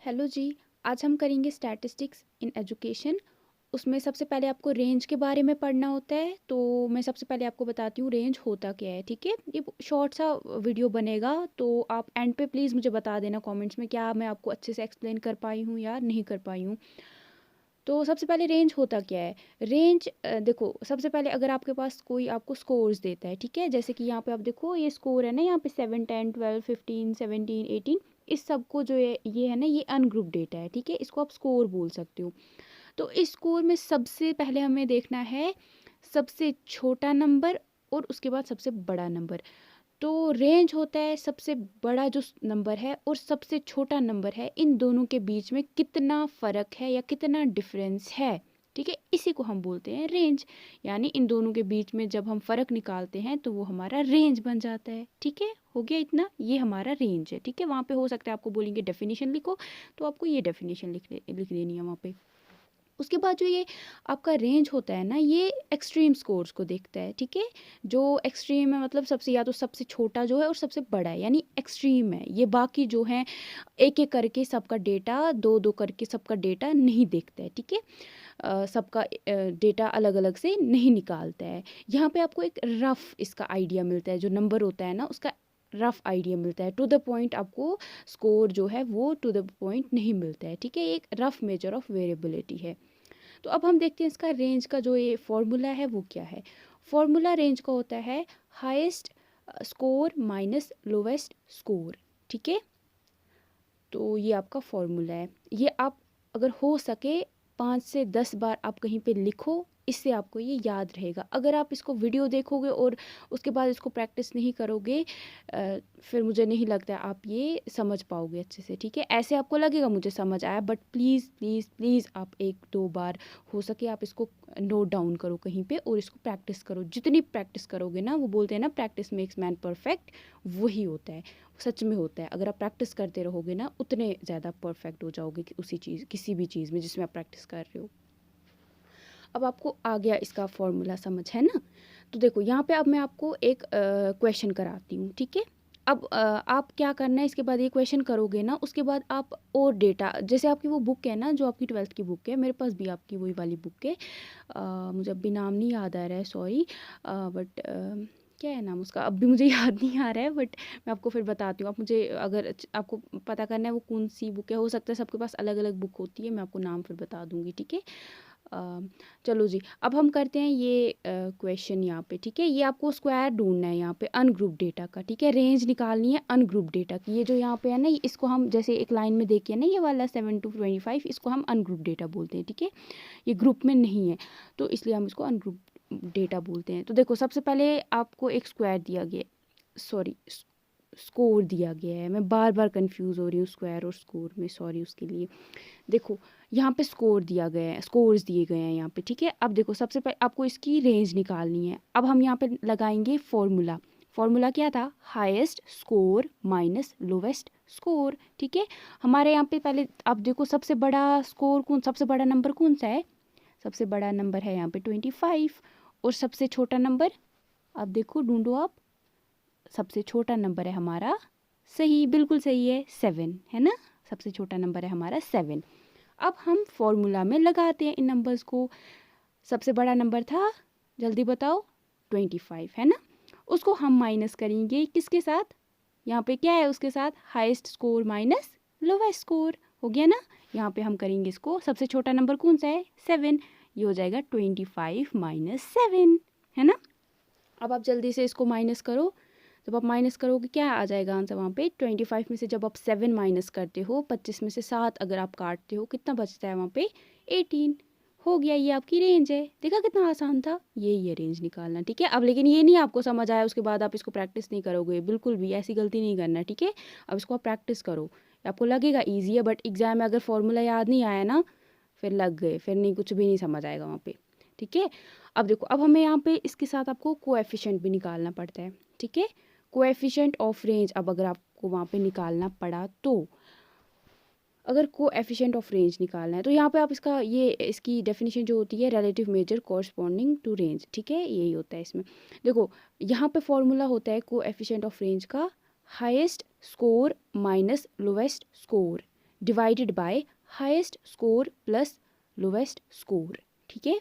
Hello जी। आज हम करेंगे स्टैटिस्टिक्स इन एजुकेशन। उसमें सबसे पहले आपको रेंज के बारे में पढ़ना होता है। तो मैं सबसे पहले आपको बताती हूँ रेंज होता क्या है। ठीक है, ये शॉर्ट सा वीडियो बनेगा, तो आप एंड पे प्लीज़ मुझे बता देना कमेंट्स में क्या मैं आपको अच्छे से एक्सप्लेन कर पाई हूँ या नहीं कर पाई हूँ। तो सबसे पहले रेंज होता क्या है। रेंज देखो, सबसे पहले अगर आपके पास कोई आपको स्कोर्स देता है, ठीक है, जैसे कि यहाँ पे आप देखो ये स्कोर है ना, यहाँ पे 7, 10, 12, 15, 17, 18, इस सब को जो है ये है ना, ये अनग्रुप डेटा है। ठीक है, इसको आप स्कोर बोल सकते हो। तो इस स्कोर में सबसे पहले हमें देखना है सबसे छोटा नंबर और उसके बाद सबसे बड़ा नंबर। तो रेंज होता है सबसे बड़ा जो नंबर है और सबसे छोटा नंबर है, इन दोनों के बीच में कितना फ़र्क है या कितना डिफरेंस है। ठीक है, इसी को हम बोलते हैं रेंज। यानी इन दोनों के बीच में जब हम फ़र्क निकालते हैं तो वो हमारा रेंज बन जाता है। ठीक है, हो गया इतना, ये हमारा रेंज है। ठीक है, वहाँ पे हो सकता है आपको बोलेंगे डेफिनेशन लिखो, तो आपको ये डेफिनेशन लिख देनी है वहाँ पे। उसके बाद जो ये आपका रेंज होता है ना, ये एक्सट्रीम स्कोर्स को देखता है। ठीक है, जो एक्सट्रीम है मतलब सबसे, या तो सबसे छोटा जो है और सबसे बड़ा है, यानी एक्सट्रीम है। ये बाकी जो है एक एक करके सबका डेटा, दो दो करके सबका डेटा नहीं देखता है। ठीक है, सबका डेटा अलग अलग से नहीं निकालता है। यहाँ पे आपको एक रफ इसका आइडिया मिलता है, जो नंबर होता है ना उसका रफ आइडिया मिलता है। टू द पॉइंट आपको स्कोर जो है वो टू द पॉइंट नहीं मिलता है। ठीक है, एक रफ मेजर ऑफ वेरिएबिलिटी है। तो अब हम देखते हैं इसका रेंज का जो ये फॉर्मूला है वो क्या है। फॉर्मूला रेंज का होता है highest score minus lowest score. ठीक है, तो ये आपका फॉर्मूला है। ये आप अगर हो सके 5 से 10 बार आप कहीं पे लिखो, इससे आपको ये याद रहेगा। अगर आप इसको वीडियो देखोगे और उसके बाद इसको प्रैक्टिस नहीं करोगे, फिर मुझे नहीं लगता आप ये समझ पाओगे अच्छे से। ठीक है, ऐसे आपको लगेगा मुझे समझ आया, बट प्लीज़ प्लीज़ प्लीज़ आप 1-2 बार हो सके आप इसको नोट डाउन करो कहीं पे और इसको प्रैक्टिस करो। जितनी प्रैक्टिस करोगे ना, वो बोलते हैं ना प्रैक्टिस मेक्स मैन परफेक्ट, वही होता है, सच में होता है। अगर आप प्रैक्टिस करते रहोगे ना, उतने ज़्यादा परफेक्ट हो जाओगे कि उसी चीज़, किसी भी चीज़ में जिसमें आप प्रैक्टिस कर रहे हो। अब आपको आ गया इसका फॉर्मूला समझ, है ना। तो देखो यहाँ पे अब मैं आपको एक क्वेश्चन कराती हूँ। ठीक है, अब आप क्या करना है, इसके बाद ये क्वेश्चन करोगे ना, उसके बाद आप और डेटा, जैसे आपकी वो बुक है ना जो आपकी 12th की बुक है, मेरे पास भी आपकी वही वाली बुक है। मुझे अभी नाम नहीं याद आ रहा है, सॉरी, बट क्या है नाम उसका, अब भी मुझे याद नहीं आ रहा है, बट मैं आपको फिर बताती हूँ। आप मुझे अगर आपको पता करना है वो कौन सी बुक है, हो सकता है सबके पास अलग अलग बुक होती है, मैं आपको नाम फिर बता दूँगी। ठीक है, अ, चलो जी, अब हम करते हैं ये क्वेश्चन यहाँ पे। ठीक है, ये आपको स्क्वायर ढूंढना है यहाँ पे अनग्रुप डेटा का। ठीक है, रेंज निकालनी है अनग्रुप डेटा की। ये जो यहाँ पे है ना, इसको हम जैसे एक लाइन में देखिए ना, ये वाला 7 to 25, इसको हम अनग्रुप डेटा बोलते हैं। ठीक है, ये ग्रुप में नहीं है, तो इसलिए हम इसको अनग्रुप डेटा बोलते हैं। तो देखो सबसे पहले आपको एक स्क्वायर दिया गया, सॉरी स्कोर दिया गया है। मैं बार बार कंफ्यूज हो रही हूँ स्क्वायर और स्कोर में, सॉरी उसके लिए। देखो यहाँ पे स्कोर दिया गया है, स्कोर्स दिए गए हैं यहाँ पे। ठीक है, अब देखो सबसे पहले आपको इसकी रेंज निकालनी है। अब हम यहाँ पे लगाएंगे फॉर्मूला। फॉर्मूला क्या था, highest score minus lowest score. ठीक है, हमारे यहाँ पे पहले आप देखो सबसे बड़ा स्कोर कौन, सबसे बड़ा नंबर कौन सा है, सबसे बड़ा नंबर है यहाँ पे 25। और सबसे छोटा नंबर, आप देखो ढूंढो आप, सबसे छोटा नंबर है हमारा, सही, बिल्कुल सही है, 7 है ना, सबसे छोटा नंबर है हमारा 7। अब हम फॉर्मूला में लगाते हैं इन नंबर्स को। सबसे बड़ा नंबर था, जल्दी बताओ, 25 है ना। उसको हम माइनस करेंगे किसके साथ, यहाँ पे क्या है उसके साथ, highest score minus lowest score, हो गया ना। यहाँ पे हम करेंगे इसको, सबसे छोटा नंबर कौन सा है, 7, ये हो जाएगा 25 माइनस 7, है ना। अब आप जल्दी से इसको माइनस करो। जब आप माइनस करोगे क्या आ जाएगा आंसर वहाँ पे, 25 में से जब आप 7 माइनस करते हो, 25 में से 7 अगर आप काटते हो, कितना बचता है वहाँ पे, 18। हो गया, ये आपकी रेंज है। देखा कितना आसान था, ये रेंज निकालना। ठीक है, अब लेकिन ये नहीं आपको समझ आया उसके बाद आप इसको प्रैक्टिस नहीं करोगे, बिल्कुल भी ऐसी गलती नहीं करना। ठीक है, अब इसको आप प्रैक्टिस करो, आपको लगेगा ईजी है, बट एग्जाम में अगर फॉर्मूला याद नहीं आया ना, फिर लग गए, फिर नहीं, कुछ भी नहीं समझ आएगा वहाँ पे। ठीक है, अब देखो, अब हमें यहाँ पे इसके साथ आपको कोएफिशिएंट भी निकालना पड़ता है। ठीक है, कोएफिशिएंट ऑफ रेंज, अब अगर आपको वहाँ पे निकालना पड़ा तो, अगर कोएफिशिएंट ऑफ रेंज निकालना है तो यहाँ पे आप इसका ये, इसकी डेफिनेशन जो होती है, relative measure corresponding to range. ठीक है, यही होता है इसमें। देखो यहाँ पे फॉर्मूला होता है कोएफिशिएंट ऑफ रेंज का, highest score minus lowest score. Divided by highest score plus lowest score. ठीक है,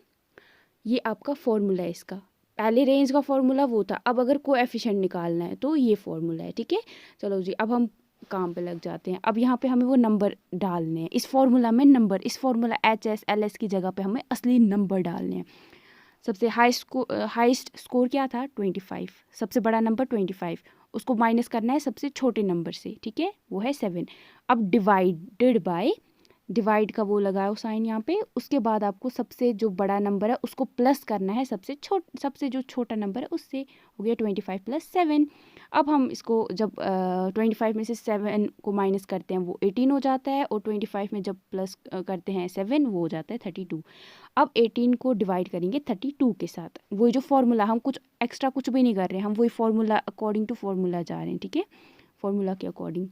ये आपका फॉर्मूला है इसका। पहले रेंज का फॉर्मूला वो था, अब अगर कोएफिशिएंट निकालना है तो ये फॉर्मूला है। ठीक है, चलो जी अब हम काम पे लग जाते हैं। अब यहाँ पे हमें वो नंबर डालने हैं इस फॉर्मूला में, नंबर इस फॉर्मूला HSLS की जगह पे हमें असली नंबर डालने हैं। सबसे हाईएस्ट स्कोर क्या था 25, सबसे बड़ा नंबर 25, उसको माइनस करना है सबसे छोटे नंबर से। ठीक है, वो है 7। अब डिवाइडेड बाय, डिवाइड का वो लगाओ साइन यहाँ पे, उसके बाद आपको सबसे जो बड़ा नंबर है उसको प्लस करना है सबसे जो छोटा नंबर है उससे। हो गया 25 + 7। अब हम इसको जब 25 में से 7 को माइनस करते हैं वो 18 हो जाता है, और 25 में जब प्लस करते हैं 7 वो हो जाता है 32। अब 18 को डिवाइड करेंगे 32 के साथ, वही जो फॉर्मूला, हम कुछ एक्स्ट्रा कुछ भी नहीं कर रहे हैं, हम वही फॉर्मूला अकॉर्डिंग टू फॉर्मूला जा रहे हैं। ठीक है, फॉर्मूला के अकॉर्डिंग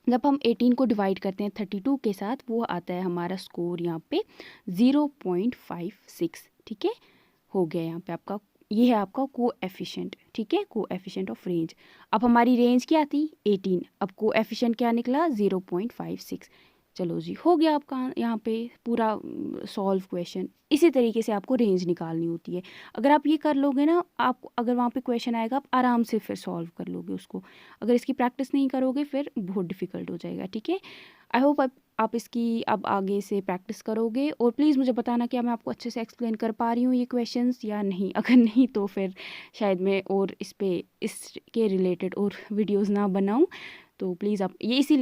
जब हम 18 को डिवाइड करते हैं 32 के साथ, वो आता है हमारा स्कोर यहाँ पे 0.56। ठीक है, हो गया यहाँ पे आपका, ये है आपका कोएफिशिएंट। ठीक है, कोएफिशिएंट ऑफ रेंज। अब हमारी रेंज क्या थी 18, अब कोएफिशिएंट क्या निकला 0.56। चलो जी, हो गया आपका यहाँ पे पूरा सॉल्व क्वेश्चन। इसी तरीके से आपको रेंज निकालनी होती है। अगर आप ये कर लोगे ना, आप अगर वहाँ पे क्वेश्चन आएगा आप आराम से फिर सॉल्व कर लोगे उसको। अगर इसकी प्रैक्टिस नहीं करोगे फिर बहुत डिफ़िकल्ट हो जाएगा। ठीक है, आई होप आप इसकी अब आगे से प्रैक्टिस करोगे, और प्लीज़ मुझे बताना क्या मैं आपको अच्छे से एक्सप्लेन कर पा रही हूँ ये क्वेश्चंस या नहीं। अगर नहीं तो फिर शायद मैं और इसके रिलेटेड और वीडियोज़ ना बनाऊँ। तो प्लीज़ आप ये इसीलिए